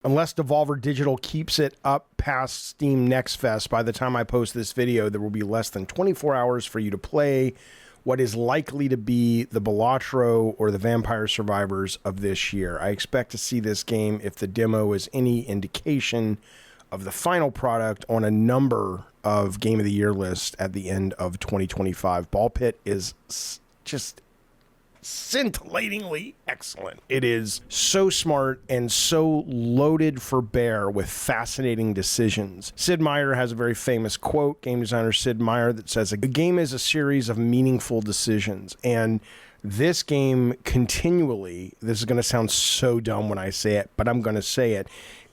Unless Devolver Digital keeps it up past Steam Next Fest, by the time I post this video, there will be less than 24 hours for you to play what is likely to be the BALATRO or the Vampire Survivors of this year. I expect to see this game, if the demo is any indication of the final product, on a number of Game of the Year lists at the end of 2025. Ball Pit is just scintillatingly excellent. It is so smart and so loaded for bear with fascinating decisions. Sid Meier has a very famous quote, game designer Sid Meier, that says, "A game is a series of meaningful decisions." And this game continually, this is going to sound so dumb when I say it, but I'm going to say it,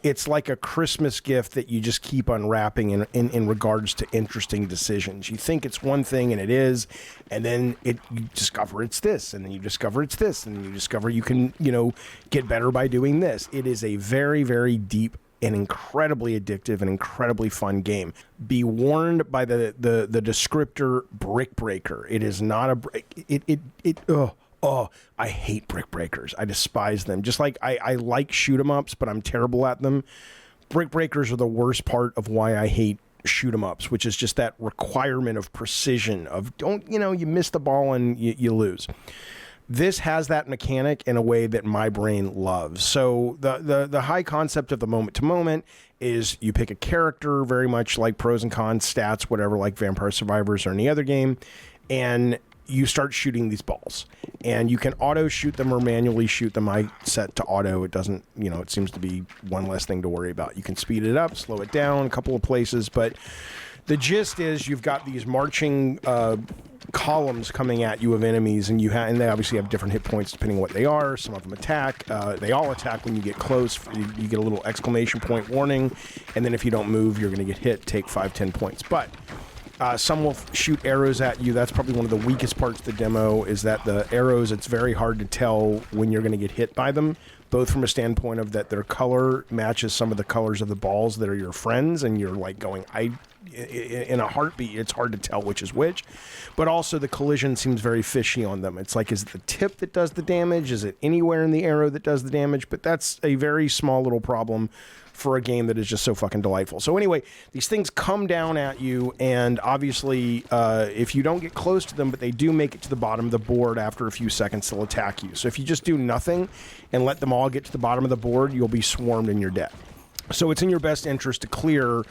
it's like a Christmas gift that you just keep unwrapping in regards to interesting decisions. You think it's one thing, and it is, and then you discover it's this, and then you discover it's this, and then you discover you can, get better by doing this. It is a very, very deep and incredibly addictive and incredibly fun game. Be warned by the descriptor brick breaker. It is not a brick. Oh, I hate brick breakers. I despise them. Just like I like shoot 'em ups, but I'm terrible at them. Brick breakers are the worst part of why I hate shoot 'em ups, which is just that requirement of precision of you miss the ball and you lose. This has that mechanic in a way that my brain loves. So the high concept of the moment to moment is you pick a character, very much like pros and cons, stats, whatever, like Vampire Survivors or any other game, and you start shooting these balls, and you can auto shoot them or manually shoot them. I set to auto. It doesn't, it seems to be one less thing to worry about. You can speed it up, slow it down a couple of places, but the gist is you've got these marching columns coming at you of enemies, and they obviously have different hit points depending on what they are. Some of them attack. They all attack when you get close. You get a little exclamation point warning, and then if you don't move, you're going to get hit, take 5-10 points. But some will shoot arrows at you. That's probably one of the weakest parts of the demo, is that the arrows, it's very hard to tell when you're going to get hit by them, both from a standpoint of that their color matches some of the colors of the balls that are your friends, and you're like going, in a heartbeat, it's hard to tell which is which. But also the collision seems very fishy on them. It's like, is it the tip that does the damage? Is it anywhere in the arrow that does the damage? But that's a very small little problem for a game that is just so fucking delightful. So anyway, these things come down at you, and obviously if you don't get close to them, but they do make it to the bottom of the board after a few seconds, they'll attack you. So if you just do nothing and let them all get to the bottom of the board, you'll be swarmed and you're dead. So it's in your best interest to clear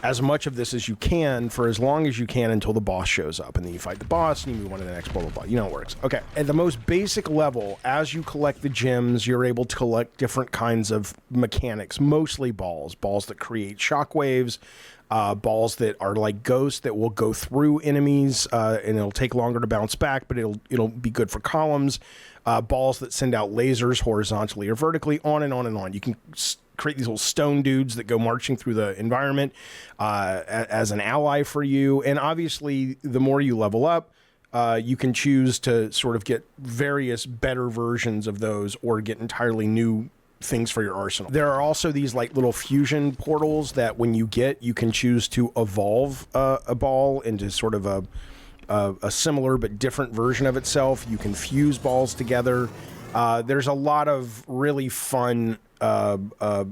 as much of this as you can for as long as you can until the boss shows up, and then you fight the boss and you move on to the next, blah, blah, blah. You know how it works. Okay. At the most basic level, as you collect the gems, you're able to collect different kinds of mechanics, mostly balls that create shockwaves, balls that are like ghosts that will go through enemies, and it'll take longer to bounce back, but it'll be good for columns, balls that send out lasers horizontally or vertically, on and on and on. You can create these little stone dudes that go marching through the environment as an ally for you. And obviously, the more you level up, you can choose to sort of get various better versions of those or get entirely new things for your arsenal. There are also these like little fusion portals that when you get, you can choose to evolve a ball into sort of a similar but different version of itself. You can fuse balls together. There's a lot of really fun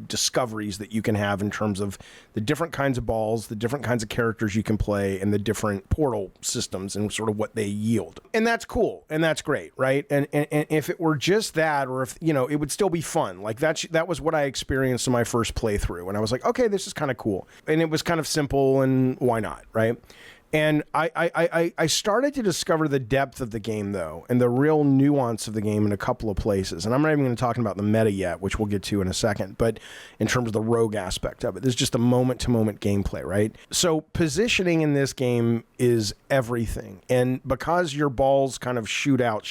discoveries that you can have in terms of the different kinds of balls, the different kinds of characters you can play, and the different portal systems and sort of what they yield. And that's cool, and that's great, right? And if it were just that, or if, it would still be fun. Like that was what I experienced in my first playthrough, and I was like, okay, this is kind of cool. And it was kind of simple, and why not, right? And I started to discover the depth of the game, though, and the real nuance of the game in a couple of places. And I'm not even going to talk about the meta yet, which we'll get to in a second, but in terms of the rogue aspect of it, there's just a moment-to-moment gameplay, right? So positioning in this game is everything. And because your balls kind of shoot out,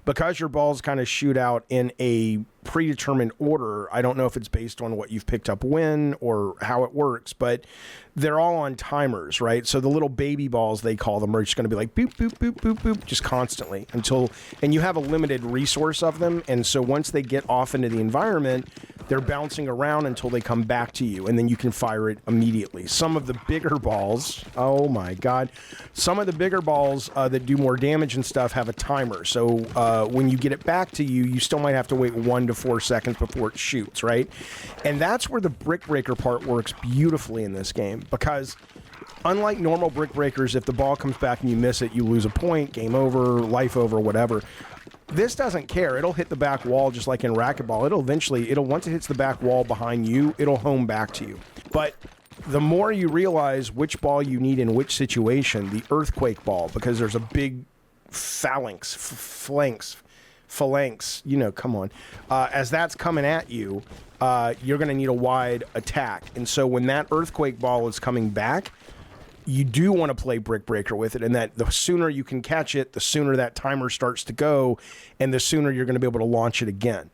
because your balls kind of shoot out in a predetermined order, I don't know if it's based on what you've picked up when or how it works, but they're all on timers, right? So the little baby balls, they call them, are just going to be like boop, boop, boop, boop, boop, just constantly and you have a limited resource of them. And so once they get off into the environment, They're bouncing around until they come back to you, and then you can fire it immediately. Some of the bigger balls, oh my God, some of the bigger balls that do more damage and stuff have a timer. So when you get it back to you, you still might have to wait 1 to 4 seconds before it shoots, right? And that's where the brick breaker part works beautifully in this game, because unlike normal brick breakers, if the ball comes back and you miss it, you lose a point, game over, life over, whatever. This doesn't care. It'll hit the back wall just like in racquetball. Once it hits the back wall behind you, it'll home back to you. But the more you realize which ball you need in which situation, the earthquake ball, because there's a big phalanx, come on. As that's coming at you, you're going to need a wide attack. And so when that earthquake ball is coming back, you do want to play brick breaker with it, and that the sooner you can catch it, the sooner that timer starts to go, and the sooner you're going to be able to launch it again.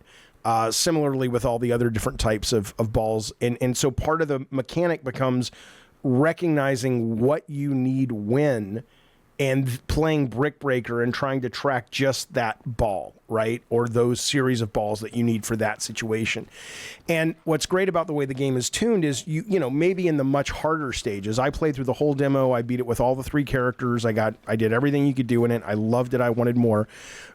Similarly with all the other different types of balls. And so part of the mechanic becomes recognizing what you need when, and playing brick breaker and trying to track just that ball, right? Or those series of balls that you need for that situation. And what's great about the way the game is tuned is, you know, maybe in the much harder stages, I played through the whole demo. I beat it with all the 3 characters. I did everything you could do in it. I loved it. I wanted more.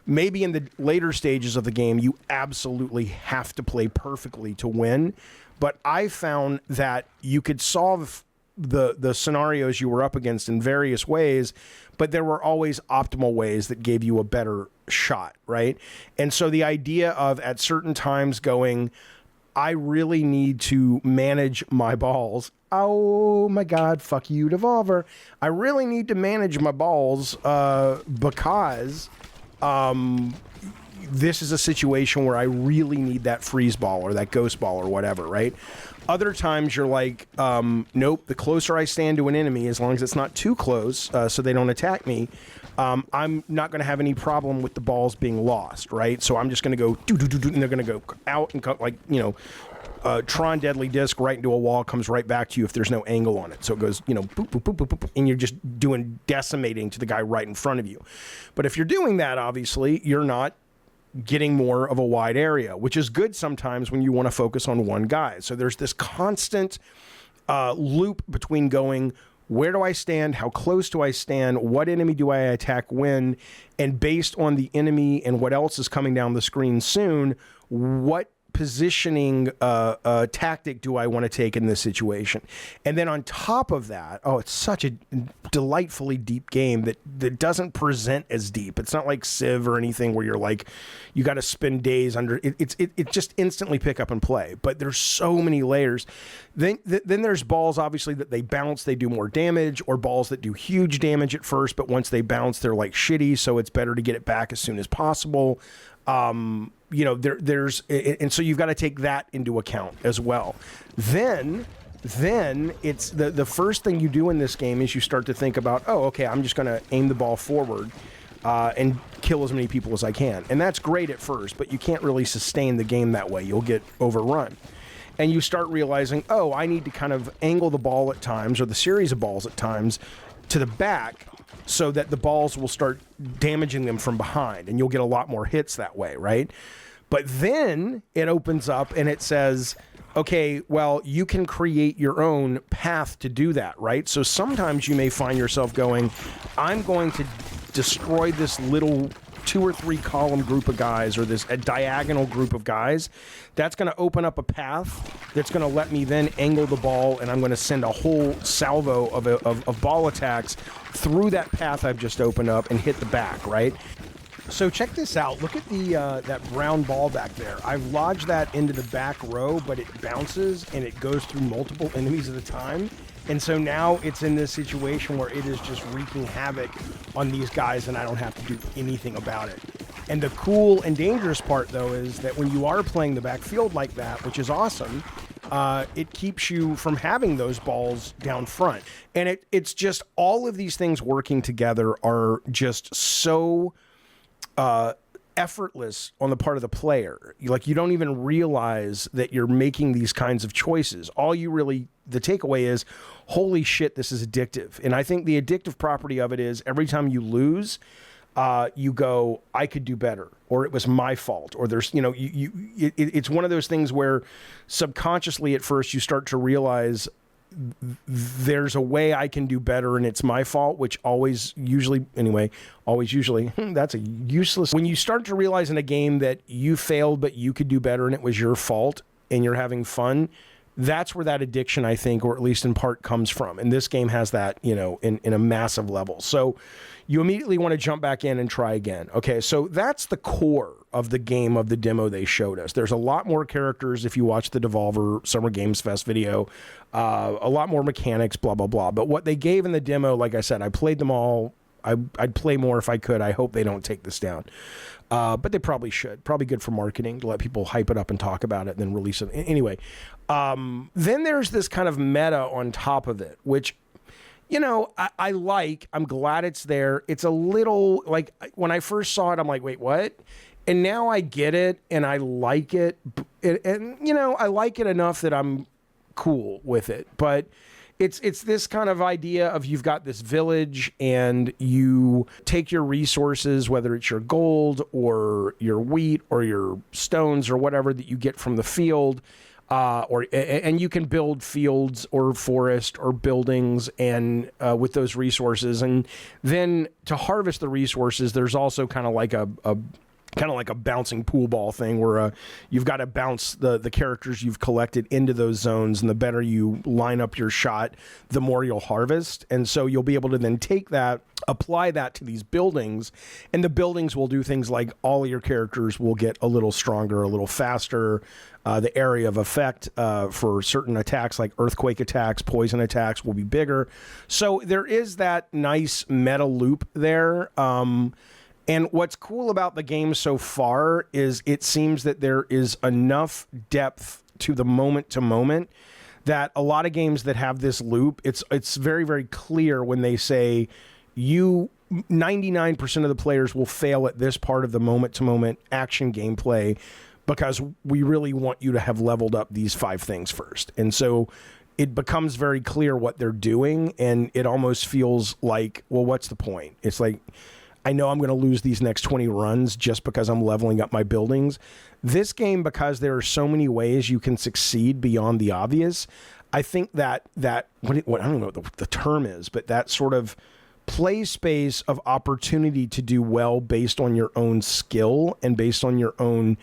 Maybe in the later stages of the game, you absolutely have to play perfectly to win. But I found that you could solve the scenarios you were up against in various ways, but there were always optimal ways that gave you a better shot, right? And so the idea of at certain times going, I really need to manage my balls. Oh my God, fuck you, Devolver. I really need to manage my balls because this is a situation where I really need that freeze ball or that ghost ball or whatever, right? Other times you're like, nope, the closer I stand to an enemy, as long as it's not too close so they don't attack me, I'm not going to have any problem with the balls being lost, right? So I'm just going to go, and they're going to go out and go, like, you know, Tron Deadly Disc right into a wall, comes right back to you if there's no angle on it. So it goes, you know, boop, boop, boop, boop, boop, and you're just doing decimating to the guy right in front of you. But if you're doing that, obviously, you're not getting more of a wide area, which is good sometimes when you want to focus on one guy. So there's this constant loop between going, where do I stand? How close do I stand? What enemy do I attack when? And based on the enemy and what else is coming down the screen soon, what positioning tactic do I want to take in this situation? And then on top of that, oh, it's such a delightfully deep game that doesn't present as deep. It's not like Civ or anything where you're like, you got to spend days under it. It just instantly pick up and play. But there's so many layers. Then there's balls, obviously, that they bounce, they do more damage, or balls that do huge damage at first, but once they bounce, they're like shitty, so it's better to get it back as soon as possible. You know, there's, and so you've got to take that into account as well. Then it's the first thing you do in this game is you start to think about, oh, okay, I'm just going to aim the ball forward and kill as many people as I can. And that's great at first, but you can't really sustain the game that way. You'll get overrun. And you start realizing, oh, I need to kind of angle the ball at times, or the series of balls at times, to the back, so that the balls will start damaging them from behind, and you'll get a lot more hits that way, right? But then it opens up and it says, okay, well, you can create your own path to do that, right? So sometimes you may find yourself going, I'm going to destroy this little 2 or 3 column group of guys, or a diagonal group of guys. That's going to open up a path that's going to let me then angle the ball, and I'm going to send a whole salvo of ball attacks through that path I've just opened up and hit the back, right? So check this out. Look at the that brown ball back there. I've lodged that into the back row, but it bounces and it goes through multiple enemies at a time. And so now it's in this situation where it is just wreaking havoc on these guys, and I don't have to do anything about it. And the cool and dangerous part, though, is that when you are playing the backfield like that, which is awesome, it keeps you from having those balls down front. And it's just all of these things working together are just so effortless on the part of the player. Like, you don't even realize that you're making these kinds of choices. The takeaway is, holy shit, this is addictive. And I think the addictive property of it is every time you lose, you go, I could do better, or it was my fault, or there's, it's one of those things where subconsciously at first you start to realize there's a way I can do better and it's my fault, which always usually, that's a useless. When you start to realize in a game that you failed, but you could do better and it was your fault and you're having fun, that's where that addiction, I think, or at least in part, comes from. And this game has that, in a massive level. So you immediately want to jump back in and try again. Okay, so that's the core of the game, of the demo they showed us. There's a lot more characters if you watch the Devolver Summer Games Fest video, a lot more mechanics, blah, blah, blah. But what they gave in the demo, like I said, I played them all. I'd play more if I could. I hope they don't take this down. But they probably should. Probably good for marketing to let people hype it up and talk about it and then release it. Anyway, then there's this kind of meta on top of it, which, I like. I'm glad it's there. It's a little, like, when I first saw it, I'm like, wait, what? And now I get it, and I like it. And I like it enough that I'm cool with it. But it's this kind of idea of you've got this village and you take your resources, whether it's your gold or your wheat or your stones or whatever that you get from the field, and you can build fields or forest or buildings and with those resources. And then to harvest the resources, there's also kind of like a bouncing pool ball thing where you've got to bounce the characters you've collected into those zones, and the better you line up your shot, the more you'll harvest. And so you'll be able to then take that, apply that to these buildings, and the buildings will do things like all of your characters will get a little stronger, a little faster. The area of effect for certain attacks like earthquake attacks, poison attacks will be bigger. So there is that nice meta loop there. And what's cool about the game so far is it seems that there is enough depth to the moment to moment that a lot of games that have this loop, it's very, very clear when they say 99% of the players will fail at this part of the moment to moment action gameplay because we really want you to have leveled up these 5 things first. And so it becomes very clear what they're doing, and it almost feels like, well, what's the point? It's like, I know I'm going to lose these next 20 runs just because I'm leveling up my buildings. This game, because there are so many ways you can succeed beyond the obvious, I think that what I don't know what the term is, but that sort of play space of opportunity to do well based on your own skill and based on your own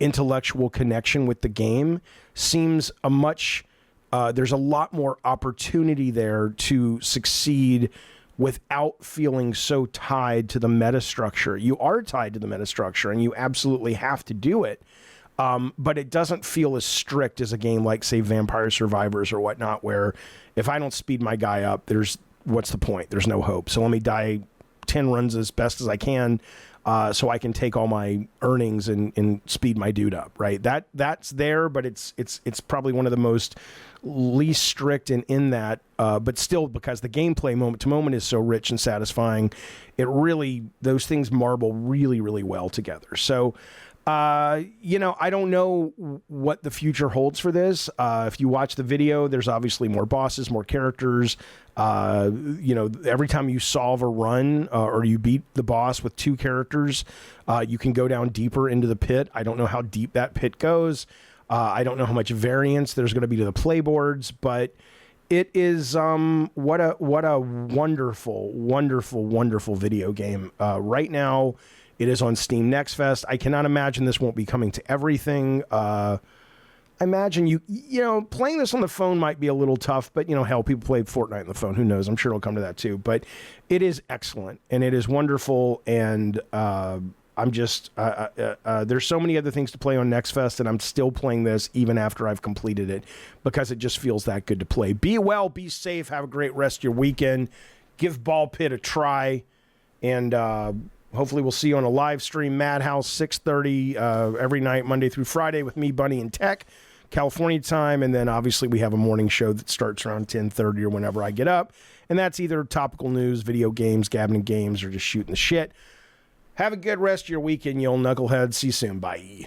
intellectual connection with the game seems there's a lot more opportunity there to succeed without feeling so tied to the meta structure. You are tied to the meta structure, and you absolutely have to do it. But it doesn't feel as strict as a game like, say, Vampire Survivors or whatnot, where if I don't speed my guy up, what's the point? There's no hope. So let me die 10 runs as best as I can, so I can take all my earnings and speed my dude up, right? That's there, but it's probably one of the most least strict in that, but still, because the gameplay moment to moment is so rich and satisfying, those things marble really, really well together. So, I don't know what the future holds for this. If you watch the video, there's obviously more bosses, more characters. Every time you solve a run or you beat the boss with 2 characters, you can go down deeper into the pit. I don't know how deep that pit goes. I don't know how much variance there's going to be to the playboards, but it is what a wonderful, wonderful, wonderful video game. Right now, it is on Steam Next Fest. I cannot imagine this won't be coming to everything. I imagine playing this on the phone might be a little tough, but hell, people play Fortnite on the phone. Who knows? I'm sure it'll come to that too. But it is excellent and it is wonderful. And I'm just there's so many other things to play on Next Fest, and I'm still playing this even after I've completed it because it just feels that good to play. Be well, be safe, have a great rest of your weekend. Give Ball Pit a try, and hopefully we'll see you on a live stream, Madhouse, 6:30 every night, Monday through Friday, with me, Bunny, and Tech, California time. And then obviously we have a morning show that starts around 10:30 or whenever I get up. And that's either topical news, video games, gabbing and games, or just shooting the shit. Have a good rest of your weekend, you old knuckleheads. See you soon. Bye.